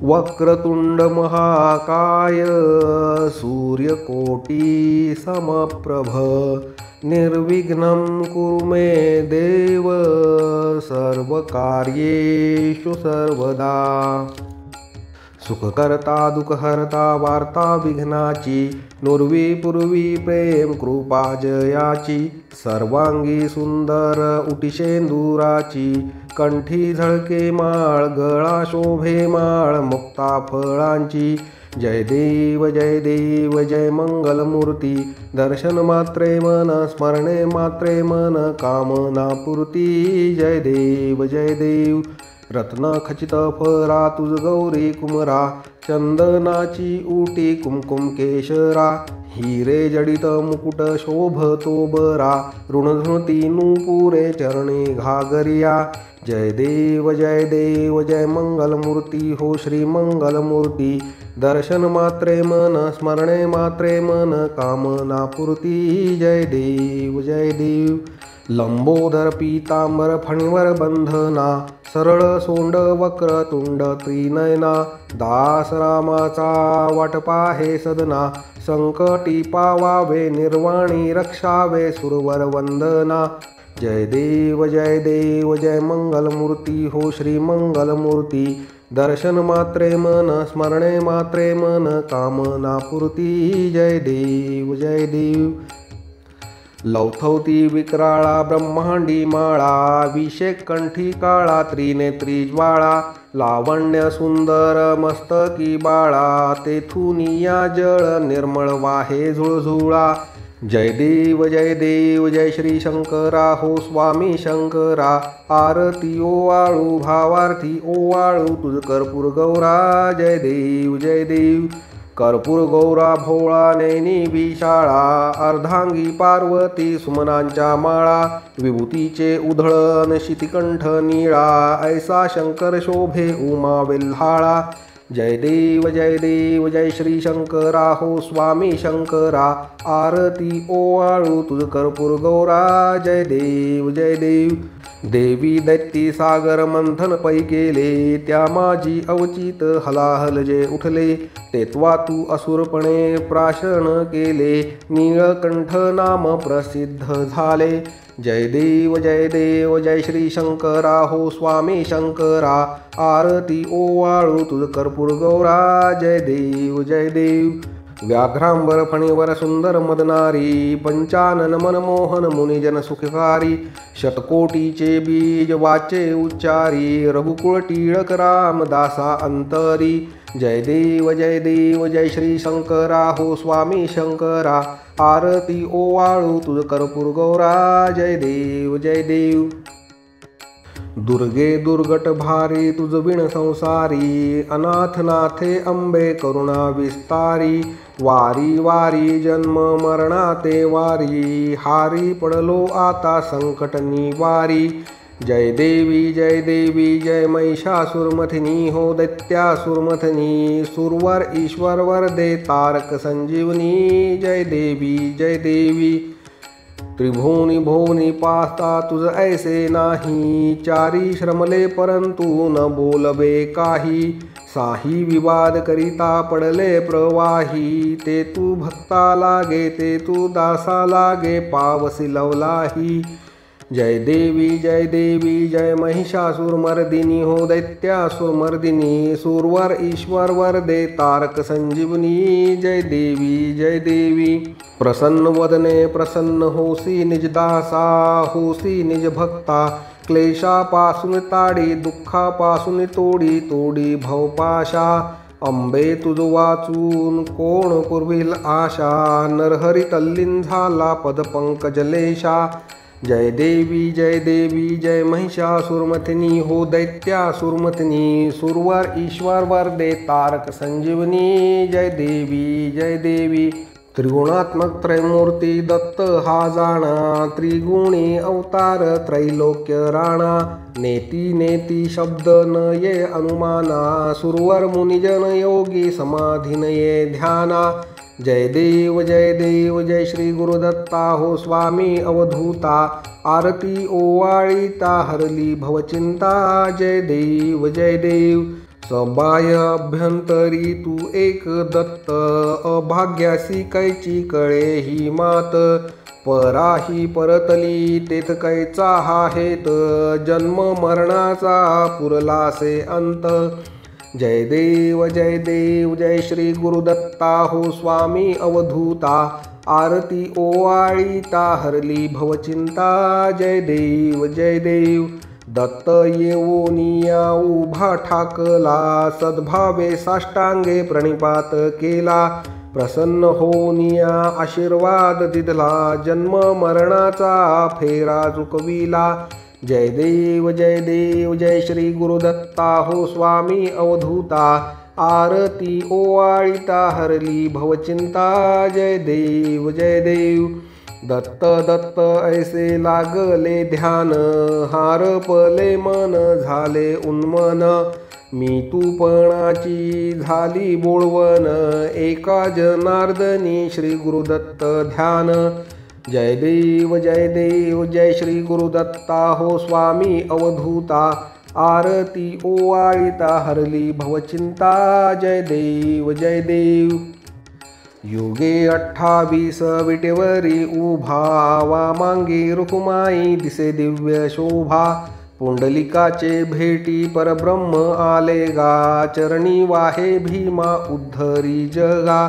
वक्रतुंड महाकाय सूर्यकोटी समप्रभ निर्विघ्नं कुरु मे देव सर्वकार्येषु सर्वदा। सुखकर्ता दुःखहर्ता वार्ता विघ्नाची नुर्वी पूर्वी प्रेम कृपा जयाची सर्वांगी सुंदर उटिशेंदुराची कंठी झळके माळ गळा शोभे माळ मुक्ता फळांची जय देव जय मंगलमूर्ती दर्शन मात्रे मन स्मरणे मात्रे मन कामना पूर्ती जय देव रत्न खचित फरा तुझ गौरी कुमरा चंदनाची उटी कुमकुम केशरा हिरे जडित मुकुट शोभतो बरा ऋणधृती नूपुरे चरणी घागरिया जय देव जय मंगलमूर्ती हो श्री मंगलमूर्ती दर्शन मात्रे मन स्मरणे मात्रे मन कामना पूर्ती जय देव लंबोदर पीतांबर फणीवर बंधना सरळ सोंड वक्रतुंड त्रिनयना दास रामाचा वाटपा हे सदना संकटी पावावे निर्वाणी रक्षावे सुरवर वंदना जय देव जय मंगलमूर्ती हो श्री मंगलमूर्ती दर्शन मात्रे मन स्मरणे मात्रे मन कामना पूर्ती जय देव लौथवती विक्राळा ब्रह्मांडी माळा विषेक कंठी काळा त्रिनेत्री ज्वाळा लावण्य सुंदर मस्तकी बाळा तेथुनिया जळ निर्मळ वाहे झुळझुळा जय देव जय श्री शंकरा हो स्वामी शंकरा आरती ओवाळू भावार्थी ओवाळू तुझ कर्पूर गौरा जय देव कर्पूर गौरा भोळा नैनी विशाळा अर्धांगी पार्वती सुमनांच्या माळा विभूतीचे उधळण शितिकंठ निळा ऐसा शंकर शोभे उमा वेल्हाळा जय देव जय श्री शंकरा हो स्वामी शंकरा आरती ओवाळू तुझ कर्पूर गौरा जय देव देवी दैत्य सागर मंथन पै केले त्या माझी अवचित हलाहल जे उठले तेत्वा तू असुरपणे प्राशन केले नीळकंठ नाम प्रसिद्ध झाले जय देव जय श्री शंकरा हो स्वामी शंकरा आरती ओवाळू तुझ कर्पूर गौरा जय देव व्याघ्रांबर फणीवर सुंदर मदनारी पंचानन मनमोहन मुनिजन सुखकारी शतकोटीचे बीज वाचे उच्चारी रघुकुळ टिळक रामदासा अंतरी जय देव जय श्री शंकरा हो स्वामी शंकरा आरती ओवाळू तुझ कर्पूर गौरा जय देव दुर्गे दुर्गट भारी तुझ विण संसारी अनाथनाथे अंबे करुणा विस्तारी वारी जन्म मरणाते वारी हारी पडलो आता संकट निवारी जय देवी जय महिषासुरमथिनी हो दैत्यासुरमथिनी सुरवर ईश्वर वर दे तारक संजीवनी जय देवी त्रिभुवनी भुवनी पाहता तुझ ऐसे नाही चारी श्रमले परंतु न बोलबे काही साही विवाद करिता पडले प्रवाही ते तू भक्ता लागे ते तू दासा लागे पावसी लवलाही जय देवी जय महिषासुरमर्दिनी हो दैत्यासुरमर्दिनी सुरवर ईश्वर वर दे तारक संजीवनी जय देवी प्रसन्न वदने प्रसन्न होसी निज दासा होसी निज भक्ता क्लेशापासून ताडी दुःखापासून तोडी भवपाशा अंबे तुझ वाचून कोण पुरविल आशा नरहरी तल्लीन झाला पदपंकजलेशा जय देवी जय महिषासुरमथिनी हो दैत्यासुरमथिनी सुरवर ईश्वर वर दे तारक संजीवनी जय देवी त्रिगुणात्मक त्रैमूर्ती दत्त हा जाणा त्रिगुणी अवतार त्रैलोक्य राणा नेती शब्द न ये अनुमाना सुरवर मुनिजन योगी समाधीन ये ध्याना जय देव जय श्री गुरुदत्ता हो स्वामी अवधूता आरती ओवाळीता हरली भवचिंता जय देव सबाय अभ्यंतरी तू एक दत्त, अभाग्यासी कैची कळे ही मात, पराही परतली तेथ कैचा हा हेत, जन्म मरणाचा पुरलासे अंत। जय देव जय श्री गुरुदत्ता हो स्वामी अवधूता, आरती ओवाळीता हरली भवचिंता। जय देव दत्त येऊनिया उभा ठाकला, सद्भावे साष्टांगे प्रणिपात केला, प्रसन्न होऊनिया आशीर्वाद दिधला, जन्म मरणाचा फेरा चुकविला। जय देव जय श्री गुरुदत्ता हो स्वामी अवधूता, आरती ओवाळीता हरली भवचिंता। जय देव दत्त ऐसे लागले ध्यान, हारपले मन झाले उन्मन, मी तूपणाची झाली बोळवण, एका जनार्दनी श्री गुरुदत्त ध्यान। जय देव जय श्री गुरुदत्ता हो स्वामी अवधूता, आरती ओवाळीता हरली भवचिंता। जय देव युगे 28 विटेवरी उभा, वामांगी रुक्माई दिसे दिव्य शोभा, पुंडलिकाचे भेटी परब्रह्म आले गा, चरणी वाहे भीमा उद्धरी जगा।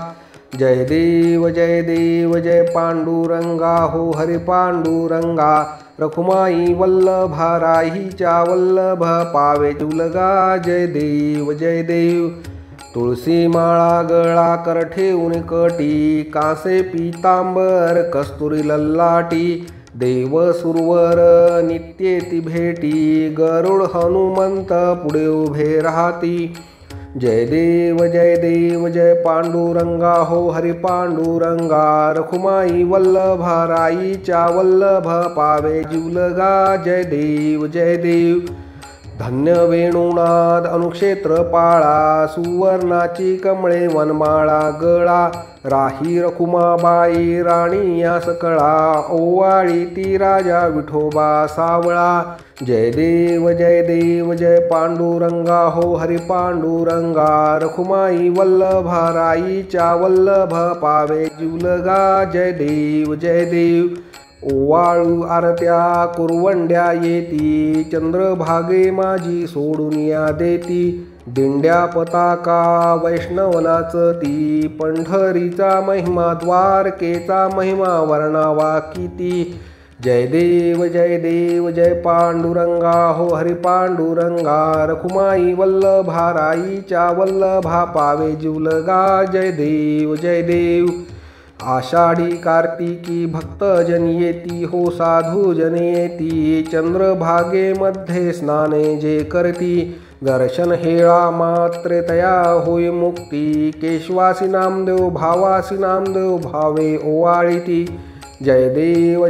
जय देव जय पांडुरंगा हो हरि पांडुरंगा, रखुमाई वल्लभा राहीच्या वल्लभ पावे तुलगा। जय देव तुळसी माळा गळा कर ठेवून कटी, कासे पीतांबर कस्तुरी लल्लाटी, देव सुरवर नित्येती भेटी, गरुड हनुमंत पुढे उभे राहती। जय देव जय पांडुरंगा हो हरि पांडुरंगा, रखुमाई वल्लभा राईच्या वल्लभ पावे जीवलगा। जय देव धन्य वेणुनाद अनुक्षेत्र पाळा, सुवर्णाची कमळे वनमाळा गळा, राही रखुमाबाई राणी या सकळा, ओवाळी ती राजा विठोबा सावळा। जय देव जय पांडुरंगा हो हरि पांडुरंगा, रखुमाई वल्लभा राईच्या वल्लभ पावे जीवलगा। जय देव ओवाळू आरत्या कुरवंड्या येती, चंद्रभागे माझी सोडून या देती, दिंड्या पताका वैष्णव नाचती, पंढरीचा महिमा द्वारकेचा महिमा वर्णावा किती। जय देव जय पांडुरंगा हो हरि पांडुरंगा, रखुमाई वल्लभा राईच्या वल्लभा पावे जीवलगा। जय देव आषाढी कार्तिकी भक्तजन येती हो साधू जन येती, चंद्रभागे मध्ये स्नाने जे करती, दर्शन हेळा मात्रे तया होय मुक्ती, केशवासी नामदेव भावासी नामदेव भावे ओवाळीती। जय देव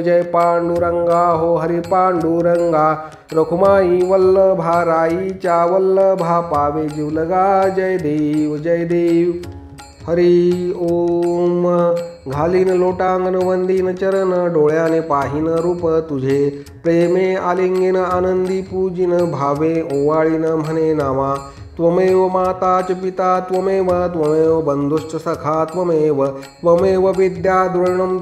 जय पांडुरंगा हो हरि पांडुरंगा, रखुमाई वल्लभा राईच्या वल्लभा पावे जीवलगा। जय देव हरि ओम। घालीन लोटांगण वंदीन चरण, डोळ्याने पाहिन रूप तुझे, प्रेमे आलिंगन आनंदी पूजिन, भावे ओवाळीन म्हणे नामा। त्वमेव माता च पिता त्वमेव बंधुश्च सखा त्वमेव विद्या द्रोणं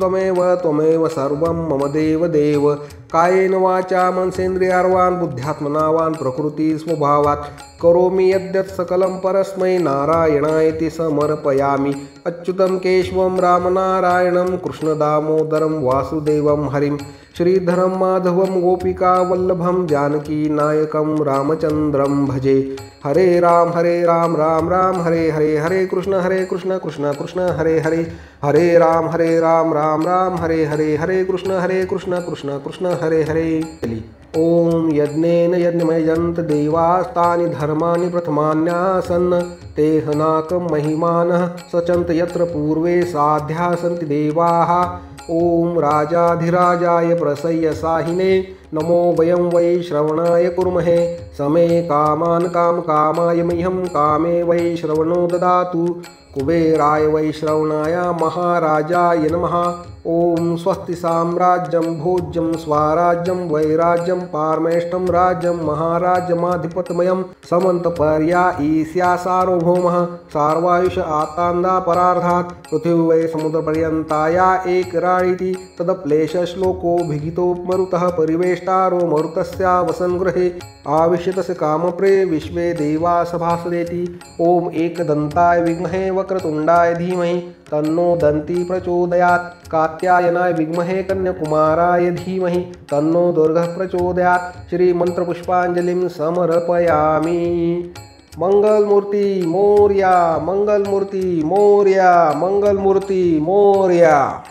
त्वमेव सर्वं मम देव। कायेन वाचा मनसेन्द्रियार्वान् बुद्ध्यात्मनावान् प्रकृती स्वभावात् करोमि यद्यत् सकलं परस्मै नारायणायति समर्पयामि। अच्युतं केशवं रामनारायणं कृष्णदामोदरं वासुदेवं हरिं, श्रीधरं माधवं गोपिका वल्लभं जानकी नायकं रामचन्द्रं भजे। हरे राम राम राम हरे हरे, हरे कृष्ण कृष्ण कृष्ण हरे हरे, हरे राम राम राम हरे हरे, हरे कृष्ण कृष्ण हरे हरे। ओम यज्ञेन यज्ञमयजन्त देवास्तानि धर्माणि प्रथमान्यासन्, तेहनाकं महिमानः सचन्त यत्र पूर्वे साध्या सन्ति देवाः। ओम राजाधिराजाय प्रसय्य साहिने, नमो वयं वै श्रवणाय कुर्महे समे कामान् कामकामाय मह्यं कामे वै श्रवणो ददातु कुबेराय वै श्रवणाय महाराजाय नमः। ओम स्वस्ति साम्राज्यं भोज्यं स्वराज्यं वैराज्यं पारमेष्टं राज्यं महाराज्यमाधिपतमयं समन्तपर्या ईस्या सार्वभौमः सार्वायुष आतान्दा परार्धात् पृथिवी वै समुद्रपर्यन्ताया एकराळीति तदप्लेशश्लोको भिगितो मरुतः परिवेष्टारो मरुतस्या वसन्गृहे आविश्यतस्य कामप्रे विश्वे देवा सभासदेति। ओम एकदन्ताय विद्महे वक्रतुण्डाय धीमहि तन्नो दन्ती प्रचोदयात्। कात्यायनाय विद्महे कन्याकुमाराय धीमहि तन्नो दुर्गः प्रचोदयात्। श्रीमन्त्रपुष्पाञ्जलिं समर्पयामि। मंगलमूर्ति मोरया, मंगलमूर्ति मोरया, मंगलमूर्ति मोरया।